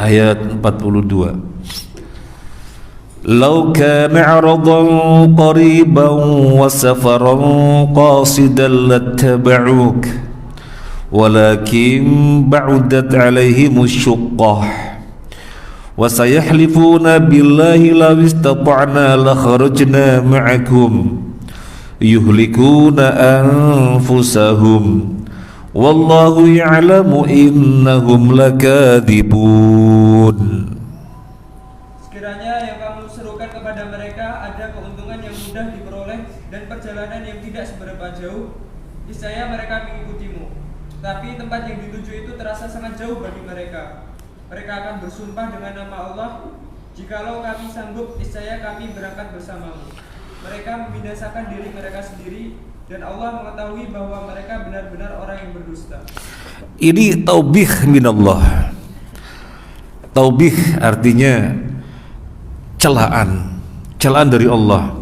ayat 42. Lau kana 'aradan qariban wa safaran qasidan lattaba'uk walakin ba'udat 'alaihimus syuqqah wa sayahlifuna billahi law istata'na la kharajna ma'akum yuhlikuna anfusahum wallahu ya'lamu innahum lakadzibun. Sekiranya yang kamu serukan kepada mereka ada keuntungan yang mudah diperoleh dan perjalanan yang tidak seberapa jauh, niscaya mereka mengikutimu. Tapi tempat yang dituju itu terasa sangat jauh bagi mereka. Mereka akan bersumpah dengan nama Allah, jikalau kami sanggup, niscaya kami berangkat bersamamu. Mereka membinasakan diri mereka sendiri, dan Allah mengetahui bahwa mereka benar-benar orang yang berdusta. Ini taubih minallah. Taubih artinya celaan dari Allah.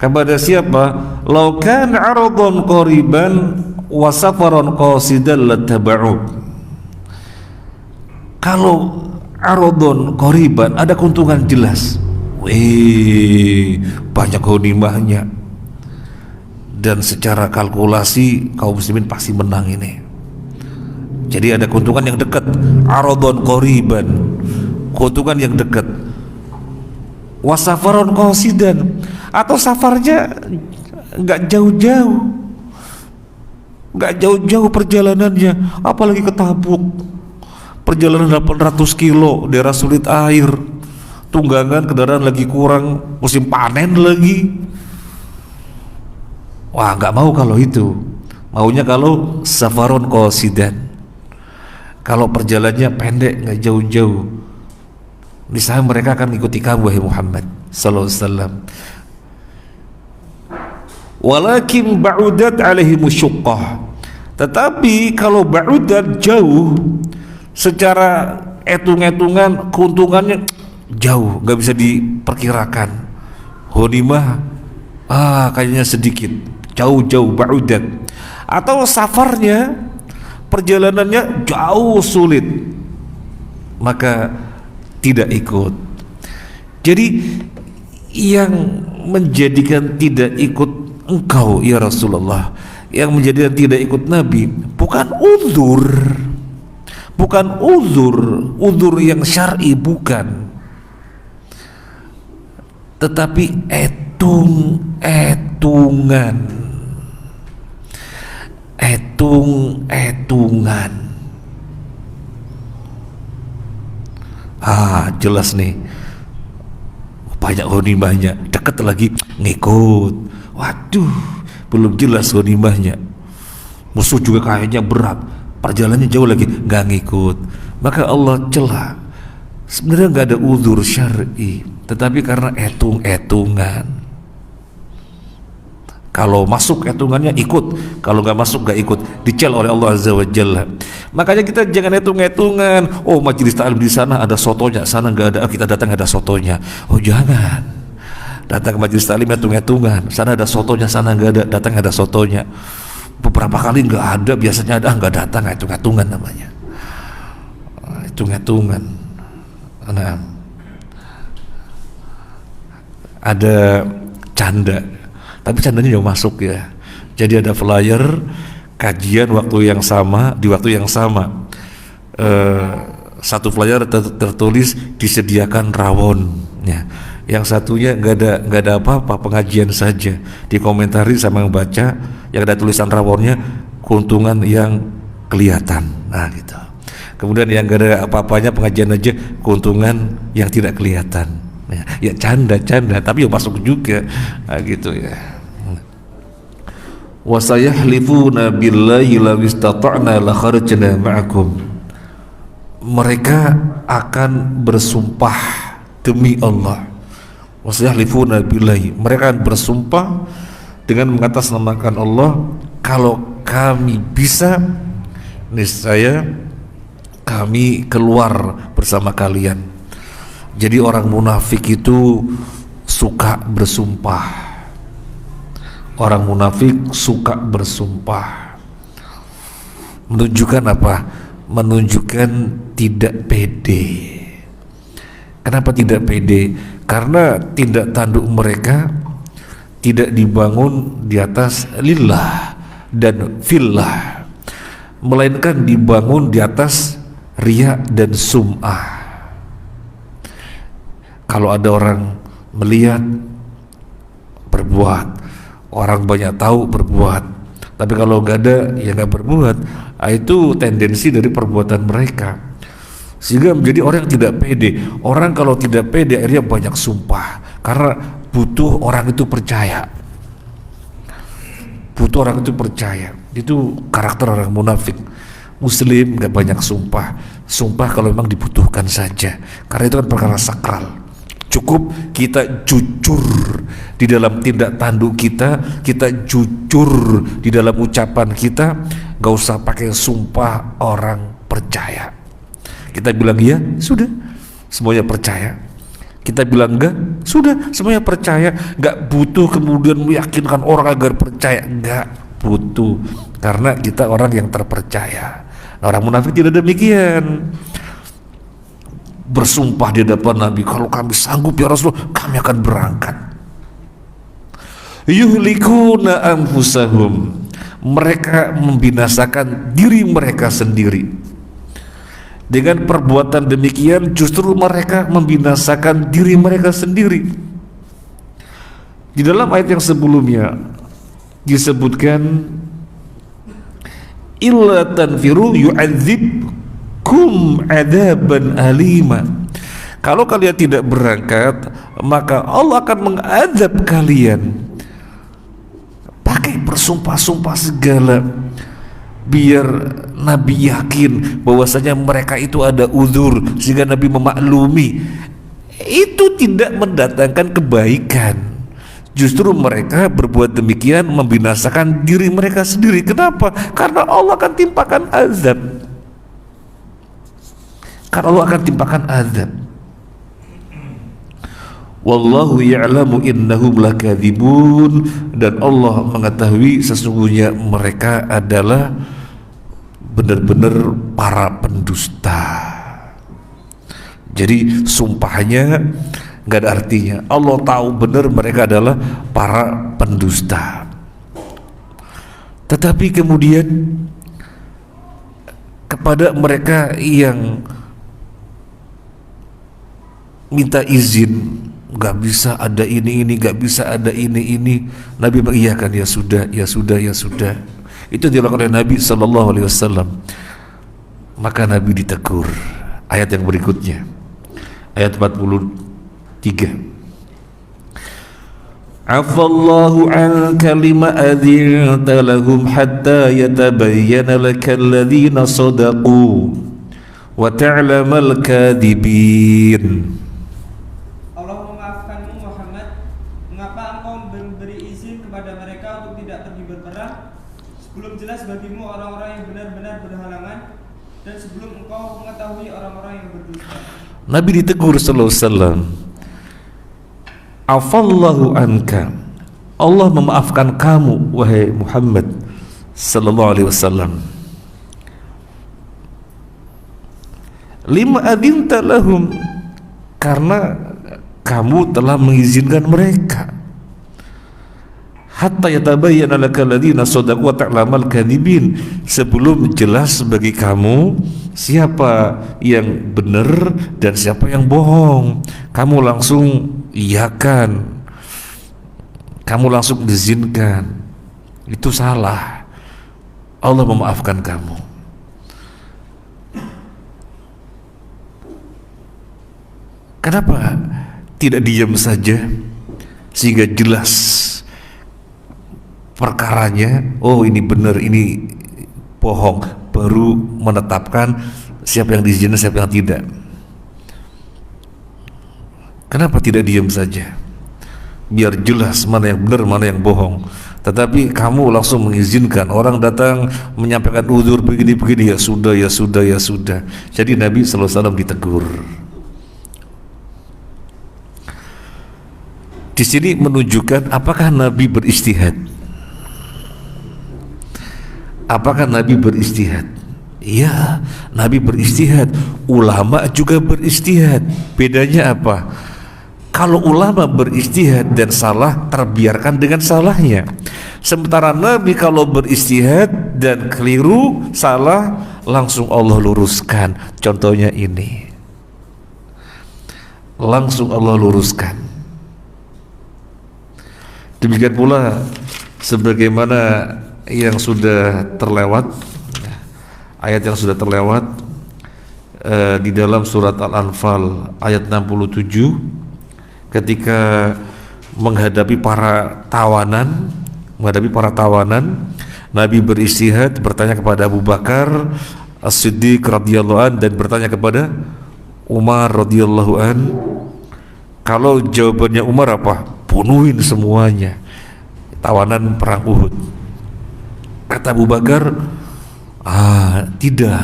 Kepada siapa? Lau kan 'aradan qariban wa safaran qasidan lattaba'uk. Kalau arodon qariban ada keuntungan jelas, banyak ghanimahnya, dan secara kalkulasi kaum muslimin pasti menang ini. Jadi ada keuntungan yang dekat, arodon qariban, keuntungan yang dekat. Wasafaron qasidan, atau safarnya nggak jauh-jauh perjalanannya, apalagi ke Tabuk. Perjalanan 800 kilo, daerah sulit air, tunggangan kendaraan lagi kurang, musim panen lagi. Wah, nggak mau kalau itu. Maunya kalau safaron qasidan, kalau perjalanannya pendek, nggak jauh-jauh. Misalnya mereka akan mengikuti kamu, wahai Muhammad sallallahu alaihi wasallam. Walakin ba'udat alaihimus syuqqah. Tetapi kalau ba'udat jauh, secara hitung-hitungan keuntungannya jauh, nggak bisa diperkirakan. Ghanimah kayaknya sedikit, jauh-jauh, ba'udat. Atau safarnya, perjalanannya jauh sulit, maka tidak ikut. Jadi yang menjadikan tidak ikut engkau ya Rasulullah, yang menjadikan tidak ikut Nabi bukan uzur yang syar'i, bukan, tetapi etungan. Jelas nih, banyak ghanimahnya, deket lagi ngikut. Waduh, belum jelas ghanimahnya, musuh juga kayaknya berat, perjalanannya jauh lagi, nggak ngikut. Maka Allah celah. Sebenarnya nggak ada uzur syar'i, tetapi karena etung-etungan. Kalau masuk hitungannya ikut, kalau nggak masuk nggak ikut, dicel oleh Allah Azza wa Jalla. Makanya kita jangan hitung-hitungan. Oh, majelis ta'lim di sana ada sotonya, sana nggak ada, kita datang ada sotonya. Oh, jangan datang ke majelis ta'lim hitung-hitungan. Sana ada sotonya, sana nggak ada, datang ada sotonya. Beberapa kali nggak ada, biasanya ada, nggak datang, hitung-hitungan namanya. Hitung-hitungan. Nah, ada canda, tapi candanya jauh masuk ya. Jadi ada flyer kajian waktu yang sama, di waktu yang sama. Satu flyer tertulis disediakan rawon ya. Yang satunya nggak ada apa-apa, pengajian saja. Dikomentari sama yang baca, yang ada tulisan rawonnya keuntungan yang kelihatan. Nah gitu. Kemudian yang nggak ada apa-apanya, pengajian aja, keuntungan yang tidak kelihatan. Ya canda, tapi ya masuk juga. Nah, gitu ya. Wa sayahlifuna billahi law istata'na la kharajna ma'akum. Mereka akan bersumpah demi Allah. Wa sayahlifuna billahi, mereka akan bersumpah dengan mengatasnamakan Allah, kalau kami bisa, niscaya kami keluar bersama kalian. Jadi orang munafik itu suka bersumpah. Orang munafik suka bersumpah. Menunjukkan apa? Menunjukkan tidak pede. Kenapa tidak pede? Karena tindak tanduk mereka tidak dibangun di atas lillah dan fillah, melainkan dibangun di atas riya dan sum'ah. Kalau ada orang melihat berbuat, orang banyak tahu berbuat, tapi kalau nggak ada ya nggak berbuat. Itu tendensi dari perbuatan mereka, sehingga menjadi orang yang tidak pede. Orang kalau tidak pede akhirnya banyak sumpah, karena butuh orang itu percaya. Butuh orang itu percaya. Itu karakter orang munafik. Muslim nggak banyak sumpah. Sumpah kalau memang dibutuhkan saja, karena itu kan perkara sakral. Cukup kita jujur di dalam tindak tanduk kita, kita jujur di dalam ucapan kita, gak usah pakai sumpah orang percaya. Kita bilang iya, sudah, semuanya percaya. Kita bilang enggak, sudah, semuanya percaya. Gak butuh kemudian meyakinkan orang agar percaya, enggak butuh, karena kita orang yang terpercaya. Orang munafik tidak demikian. Bersumpah di depan Nabi, kalau kami sanggup ya Rasulullah, kami akan berangkat. Yuhlikuna anfusahum, mereka membinasakan diri mereka sendiri. Dengan perbuatan demikian justru mereka membinasakan diri mereka sendiri. Di dalam ayat yang sebelumnya disebutkan, illa tanfiru yu'adzibkum adaban alima. Kalau kalian tidak berangkat, maka Allah akan mengadab kalian. Pakai bersumpah-sumpah segala, biar Nabi yakin bahwasanya mereka itu ada uzur, sehingga Nabi memaklumi. Itu tidak mendatangkan kebaikan. Justru mereka berbuat demikian membinasakan diri mereka sendiri. Kenapa? Karena Allah akan timpakan azab. Karena Allah akan timpakan azab. Wallahu ya'lamu innahum lakadzibun, dan Allah mengetahui sesungguhnya mereka adalah benar-benar para pendusta. Jadi sumpahnya nggak ada artinya. Allah tahu benar mereka adalah para pendusta. Tetapi kemudian kepada mereka yang minta izin, nggak bisa ada ini, nggak bisa ada ini, Nabi mengiyakan, ya sudah, ya sudah, ya sudah. Itu dilakukan oleh Nabi Sallallahu Alaihi Wasallam. Maka Nabi ditegur. Ayat yang berikutnya, ayat 43. Afallahu anka lima adzinta lahum hatta yatabayyana lakal ladzina sadaqu wa ta'lamal kadhibin. Belum jelas bagimu orang-orang yang benar-benar berhalangan, dan sebelum engkau mengetahui orang-orang yang berdusta. Nabi ditegur sallallahu alaihi wasallam. Afallahu anka, Allah memaafkan kamu wahai Muhammad sallallahu alaihi wasallam. Lima adzinta lahum, karena kamu telah mengizinkan mereka. Hatta yatabayyana lakal ladzina shadaqu wa ta'lamal kadzibin, sebelum jelas bagi kamu siapa yang benar dan siapa yang bohong. Kamu langsung iyakan, kamu langsung izinkan, itu salah. Allah memaafkan kamu. Kenapa tidak diam saja sehingga jelas perkaranya? Oh, ini benar, ini bohong, baru menetapkan siapa yang diizinkan, siapa yang tidak. Kenapa tidak diam saja? Biar jelas mana yang benar, mana yang bohong. Tetapi kamu langsung mengizinkan. Orang datang menyampaikan uzur begini-begini, ya sudah, ya sudah, ya sudah. Jadi Nabi sallallahu alaihi wasallam ditegur. Di sini menunjukkan apakah Nabi beristihad. Apakah Nabi beristihad? Iya, Nabi beristihad, ulama juga beristihad. Bedanya apa? Kalau ulama beristihad dan salah, terbiarkan dengan salahnya. Sementara Nabi kalau beristihad dan keliru, salah, langsung Allah luruskan. Contohnya ini, langsung Allah luruskan. Demikian pula sebagaimana yang sudah terlewat, ayat yang sudah terlewat di dalam surat Al-Anfal ayat 67, ketika menghadapi para tawanan, Nabi beristihad, bertanya kepada Abu Bakar As-Siddiq radhiyallahu an dan bertanya kepada Umar radhiyallahu an. Kalau jawabannya Umar apa? Bunuhin semuanya, tawanan perang Uhud. Kata Abu Bakar, tidak,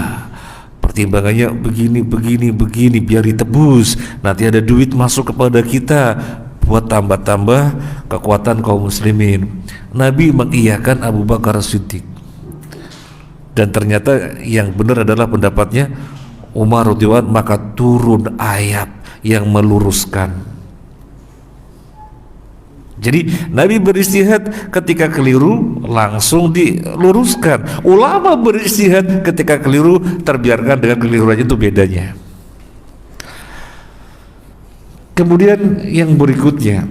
pertimbangannya begini, biar ditebus, nanti ada duit masuk kepada kita buat tambah-tambah kekuatan kaum muslimin. Nabi mengiyakan Abu Bakar As-Siddiq, dan ternyata yang benar adalah pendapatnya Umar radhiyallahu anhu, maka turun ayat yang meluruskan. Jadi Nabi beristihad, ketika keliru langsung diluruskan. Ulama beristihad, ketika keliru terbiarkan dengan keliruannya, itu bedanya. Kemudian yang berikutnya,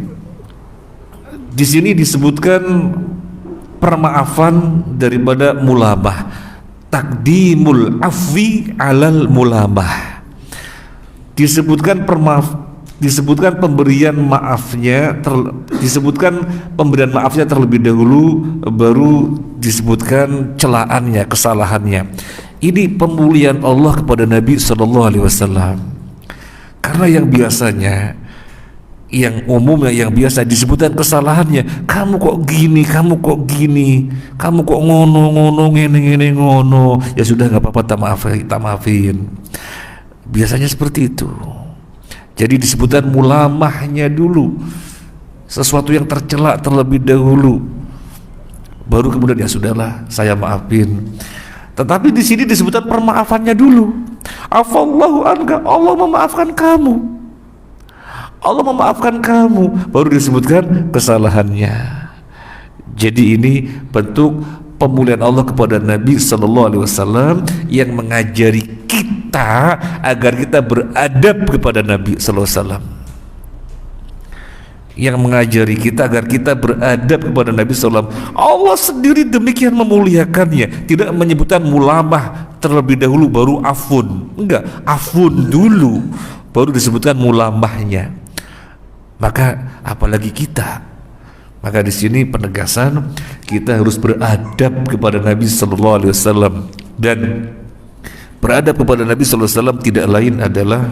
di sini disebutkan permaafan daripada mulamah, takdimul afwi alal mulamah. Disebutkan disebutkan pemberian maafnya terlebih dahulu, baru disebutkan celaannya, kesalahannya. Ini pemulihan Allah kepada Nabi Shallallahu Alaihi Wasallam. Karena yang biasanya, yang umumnya, yang biasa disebutkan kesalahannya, kamu kok gini, kamu kok ngono, ngene ngono, ya sudah, nggak apa-apa, tak maafin. Biasanya seperti itu. Jadi disebutkan mulamahnya dulu, sesuatu yang tercela terlebih dahulu, baru kemudian ya sudahlah, saya maafin. Tetapi di sini disebutkan permaafannya dulu. Afallahu anka, Allah memaafkan kamu, baru disebutkan kesalahannya. Jadi ini bentuk pemulihan Allah kepada Nabi Sallallahu Alaihi Wasallam yang mengajari kita agar kita beradab kepada Nabi Sallallahu Alaihi Wasallam, yang mengajari kita agar kita beradab kepada Nabi Sallallahu Alaihi Wasallam. Allah sendiri demikian memuliakannya, tidak menyebutkan mulamah terlebih dahulu baru afun, enggak, afun dulu baru disebutkan mulamahnya. Maka apalagi kita. Maka di sini penegasan kita harus beradab kepada Nabi Sallallahu Alaihi Wasallam, dan beradab kepada Nabi Sallallahu Alaihi Wasallam tidak lain adalah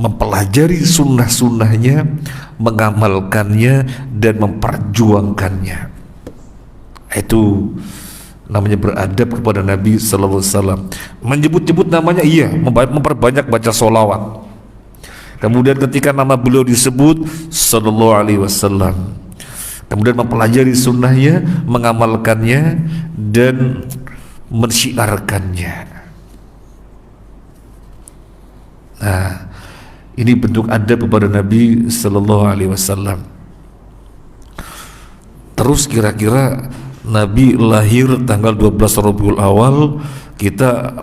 mempelajari sunnah-sunnahnya, mengamalkannya, dan memperjuangkannya. Itu namanya beradab kepada Nabi Sallallahu Alaihi Wasallam. Menyebut-nyebut namanya, iya, memperbanyak baca sholawat. Kemudian ketika nama beliau disebut Sallallahu Alaihi Wasallam, kemudian mempelajari sunnahnya, mengamalkannya, dan mensyiarkannya. Nah, ini bentuk adab kepada Nabi Sallallahu Alaihi Wasallam. Terus kira-kira Nabi lahir tanggal 12 Rabiul Awal, kita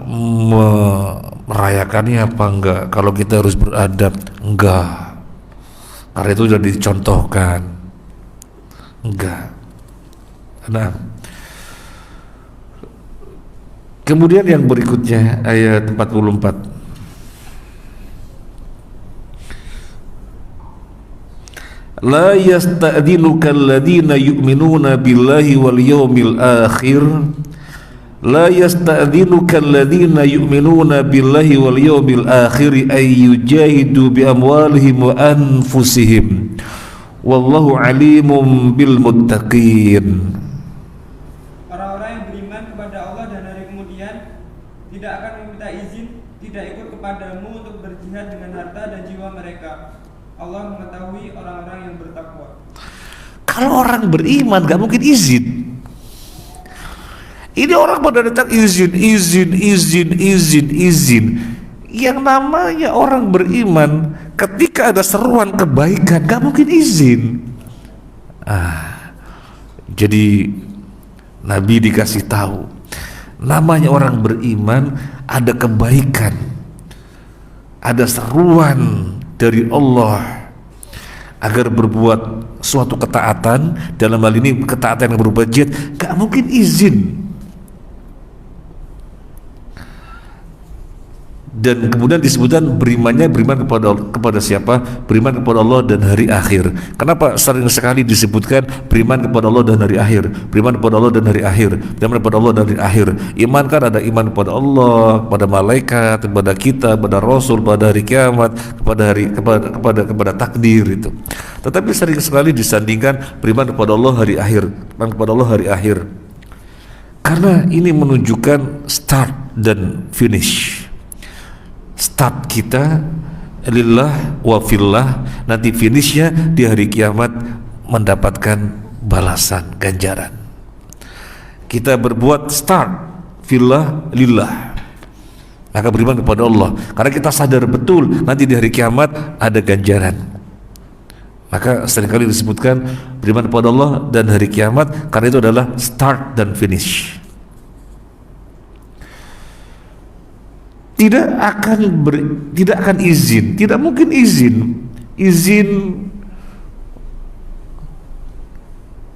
merayakannya apa enggak? Kalau kita harus beradab, enggak, karena itu sudah dicontohkan. Enggak. Nah, kemudian yang berikutnya ayat 44. La yasta'dhinuka alladhina yu'minuna billahi wal yawmil akhir. La yasta'dhinuka alladhina yu'minuna billahi wal yawmil akhir ay yujahidu bi amwalihim wa anfusihim. Wallahu alimum bil muttaqin. Orang-orang yang beriman kepada Allah dan hari kemudian tidak akan meminta izin, tidak ikut kepadamu untuk berjihad dengan harta dan jiwa mereka. Allah mengetahui orang-orang yang bertakwa. Kalau orang beriman gak mungkin izin. Ini orang pada datang izin. Yang namanya orang beriman, ketika ada seruan kebaikan, gak mungkin izin. Jadi Nabi dikasih tahu, namanya orang beriman, ada kebaikan, ada seruan dari Allah agar berbuat suatu ketaatan. Dalam hal ini ketaatan yang berupa jihad, gak mungkin izin. Dan kemudian disebutkan beriman kepada siapa? Beriman kepada Allah dan hari akhir. Kenapa sering sekali disebutkan beriman kepada Allah dan hari akhir? Beriman kepada Allah dan hari akhir. Beriman kepada Allah dan hari akhir. Iman kan ada iman kepada Allah, kepada malaikat, kepada kita, kepada Rasul, pada hari kiamat, kepada takdir itu. Tetapi sering sekali disandingkan beriman kepada Allah hari akhir, beriman kepada Allah hari akhir. Karena ini menunjukkan start dan finish. Start kita lillah wa fillah, nanti finishnya di hari kiamat mendapatkan balasan, ganjaran. Kita berbuat start fillah lillah, maka beriman kepada Allah karena kita sadar betul nanti di hari kiamat ada ganjaran. Maka seringkali disebutkan beriman kepada Allah dan hari kiamat karena itu adalah start dan finish. Tidak akan izin, tidak mungkin izin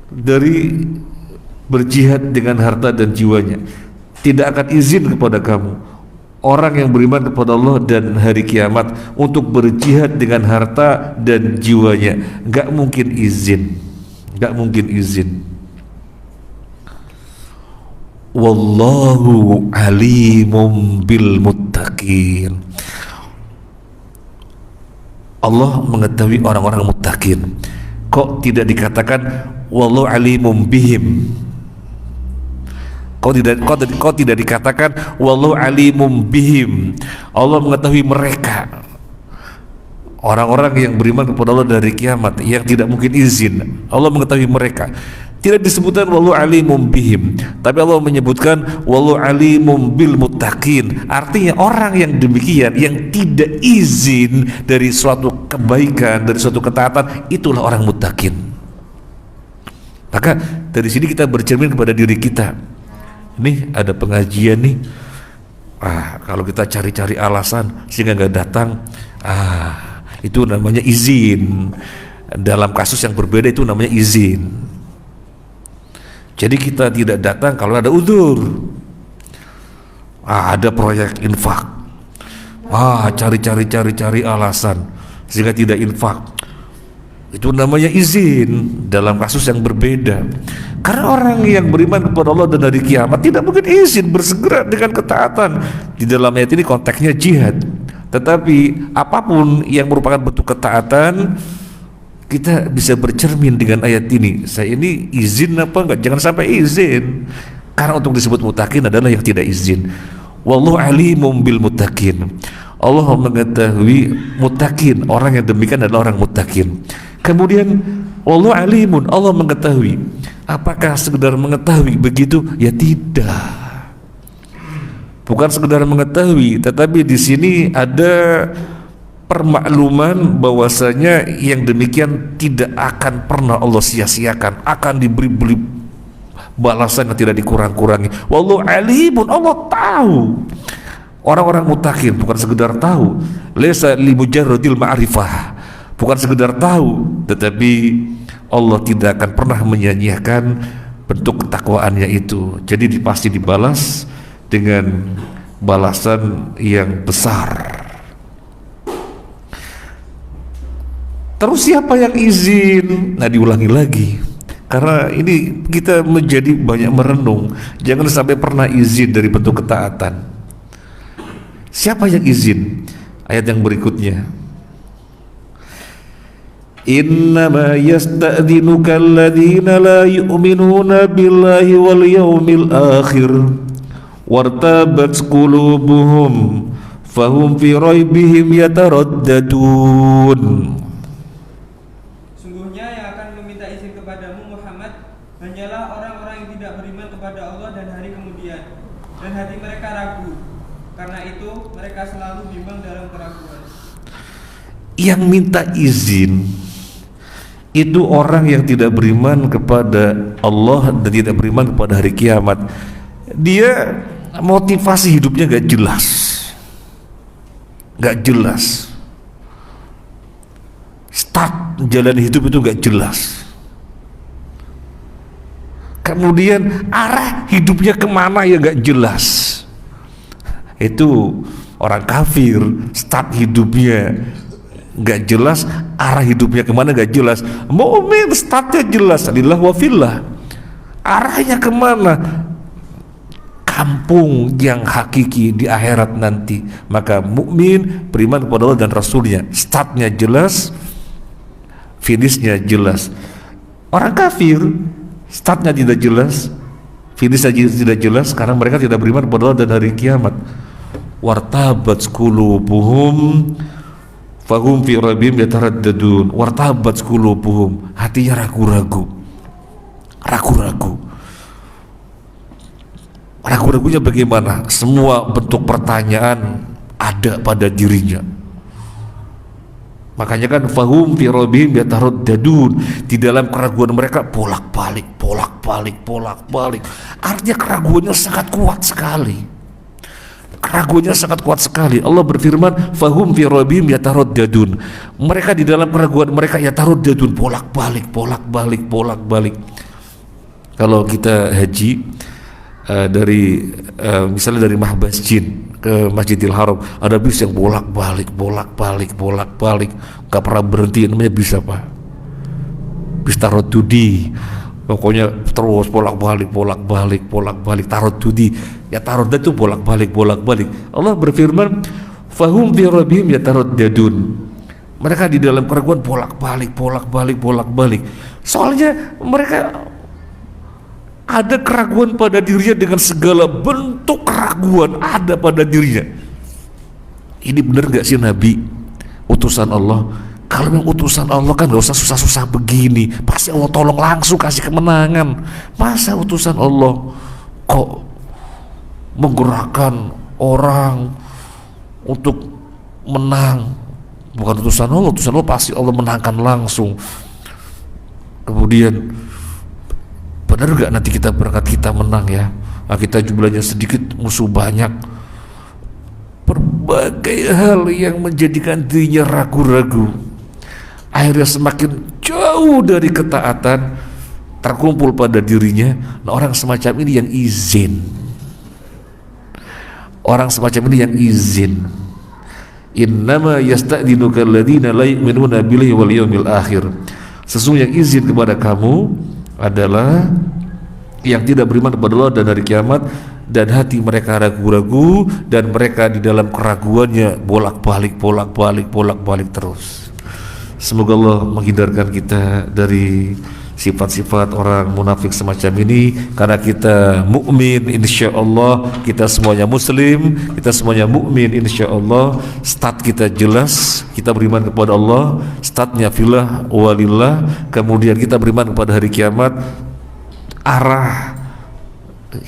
dari berjihad dengan harta dan jiwanya. Tidak akan izin kepada kamu, orang yang beriman kepada Allah dan hari kiamat, untuk berjihad dengan harta dan jiwanya. Gak mungkin izin. Wallahu alimum bil muttaqin. Allah mengetahui orang-orang muttaqin. Kok tidak dikatakan wallahu alimum bihim? Kok tidak dikatakan wallahu alimum bihim? Allah mengetahui mereka, orang-orang yang beriman kepada Allah dari kiamat, yang tidak mungkin izin. Allah mengetahui mereka. Tidak disebutkan wallahu alimum bihim, tapi Allah menyebutkan wallahu alimum bil muttaqin. Artinya orang yang demikian, yang tidak izin dari suatu kebaikan, dari suatu ketaatan, itulah orang muttaqin. Maka dari sini kita bercermin kepada diri kita. Ini ada pengajian nih, kalau kita cari-cari alasan sehingga nggak datang, itu namanya izin. Dalam kasus yang berbeda itu namanya izin. Jadi kita tidak datang kalau ada uzur. Ada proyek infak, cari alasan sehingga tidak infak. Itu namanya izin dalam kasus yang berbeda. Karena orang yang beriman kepada Allah dan hari kiamat tidak mungkin izin bersegera dengan ketaatan. Di dalam ayat ini konteksnya jihad. Tetapi apapun yang merupakan bentuk ketaatan, kita bisa bercermin dengan ayat ini. Saya ini izin apa enggak? Jangan sampai izin. Karena untuk disebut muttaqin adalah yang tidak izin. Wallahu alimum bil muttaqin. Allah mengetahui muttaqin. Orang yang demikian adalah orang muttaqin. Kemudian wallahu alimun, Allah mengetahui. Apakah sekedar mengetahui begitu? Ya tidak. Bukan sekedar mengetahui, tetapi di sini ada permakluman bahwasanya yang demikian tidak akan pernah Allah sia-siakan, akan diberi balasan yang tidak dikurang-kurangi. Wallahu alimun, Allah tahu. Orang-orang muttaqin bukan sekedar tahu, laisa li mujarradil ma'rifah, bukan sekedar tahu, tetapi Allah tidak akan pernah menyia-nyiakan bentuk ketakwaannya itu. Jadi pasti dibalas dengan balasan yang besar. Terus siapa yang izin? Nah, diulangi lagi, karena ini kita menjadi banyak merenung. Jangan sampai pernah izin dari bentuk ketaatan. Siapa yang izin? Ayat yang berikutnya, innama yasta'dhinuka alladhina la yu'minuna billahi wal yawmil akhir wartabat qulubuhum fahum fi raibihim yataraddadun. Sungguhnya yang akan meminta izin kepadamu Muhammad hanyalah orang-orang yang tidak beriman kepada Allah dan hari kemudian, dan hati mereka ragu. Karena itu mereka selalu bimbang dalam keraguan. Yang minta izin itu orang yang tidak beriman kepada Allah dan tidak beriman kepada hari kiamat. Dia motivasi hidupnya gak jelas, start jalan hidup itu gak jelas. Kemudian arah hidupnya kemana ya gak jelas. Itu orang kafir, start hidupnya gak jelas, arah hidupnya kemana gak jelas. Mukmin startnya jelas, lillah wa fillah, arahnya kemana, kampung yang hakiki di akhirat nanti. Maka mukmin beriman kepada Allah dan Rasulnya, startnya jelas, finishnya jelas. Orang kafir startnya tidak jelas, finishnya tidak jelas, karena mereka tidak beriman kepada Allah dan hari kiamat. Wartabat qulubuhum fahum fi rabbihim yataraddadun. Wartabat qulubuhum, hatinya ragu-ragu. Ragu-ragunya bagaimana? Semua bentuk pertanyaan ada pada dirinya. Makanya kan fahum fi rabbihim yataraddadun, di dalam keraguan mereka bolak-balik. Artinya keraguannya sangat kuat sekali. Allah berfirman fahum fi rabbihim yataraddadun, mereka di dalam keraguan mereka yataraddadun, bolak-balik. Kalau kita haji misalnya dari Mahbas Jin ke Masjidil Haram, ada bis yang bolak-balik, gak pernah berhenti, namanya bis apa? Bis Tarodudi. Pokoknya terus bolak-balik, Tarodudi. Ya taroddad itu bolak-balik. Allah berfirman fahum fi rabbihim yataraddadun, mereka di dalam keraguan bolak-balik. Soalnya mereka ada keraguan pada dirinya, dengan segala bentuk keraguan ada pada dirinya. Ini benar gak sih Nabi utusan Allah? Kalau memang utusan Allah kan gak usah susah-susah begini, pasti Allah tolong langsung kasih kemenangan. Masa utusan Allah kok menggerakkan orang untuk menang? Bukan utusan Allah pasti Allah menangkan langsung. Kemudian benar gak nanti kita berangkat kita menang ya? Nah, kita jumlahnya sedikit, musuh banyak, berbagai hal yang menjadikan dirinya ragu-ragu, akhirnya semakin jauh dari ketaatan terkumpul pada dirinya. Nah, orang semacam ini yang izin. Innama yasta'dinuka alladhina la yu'minuna billahi wal yawmil akhir. Sesungguhnya yang izin kepada kamu adalah yang tidak beriman kepada Allah dan hari kiamat, dan hati mereka ragu-ragu, dan mereka di dalam keraguannya bolak-balik terus. Semoga Allah menghindarkan kita dari sifat-sifat orang munafik semacam ini, karena kita mukmin insyaallah, kita semuanya muslim, kita semuanya mukmin insyaallah. Start kita jelas, kita beriman kepada Allah, startnya fillah walillah. Kemudian kita beriman kepada hari kiamat, arah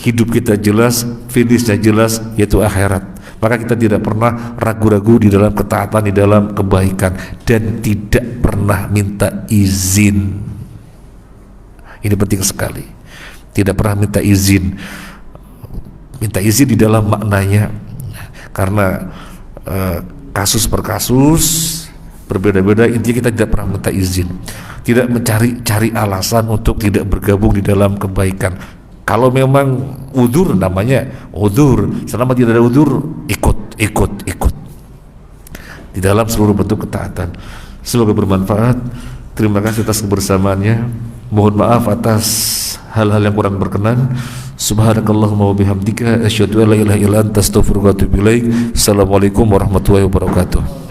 hidup kita jelas, finishnya jelas, yaitu akhirat. Maka kita tidak pernah ragu-ragu di dalam ketaatan, di dalam kebaikan, dan tidak pernah minta izin. Ini penting sekali. Tidak pernah minta izin. Minta izin di dalam maknanya, karena kasus per kasus berbeda-beda. Intinya kita tidak pernah minta izin, tidak mencari alasan untuk tidak bergabung di dalam kebaikan. Kalau memang udzur, namanya udzur. Selama tidak ada udzur, ikut di dalam seluruh bentuk ketaatan. Semoga bermanfaat. Terima kasih atas kebersamaannya. Mohon maaf atas hal-hal yang kurang berkenan. Subhanakallahumma wa bihamdika asyhadu an la ilaha illa anta astaghfiruka wa atubu ilaik. Assalamualaikum warahmatullahi wabarakatuh.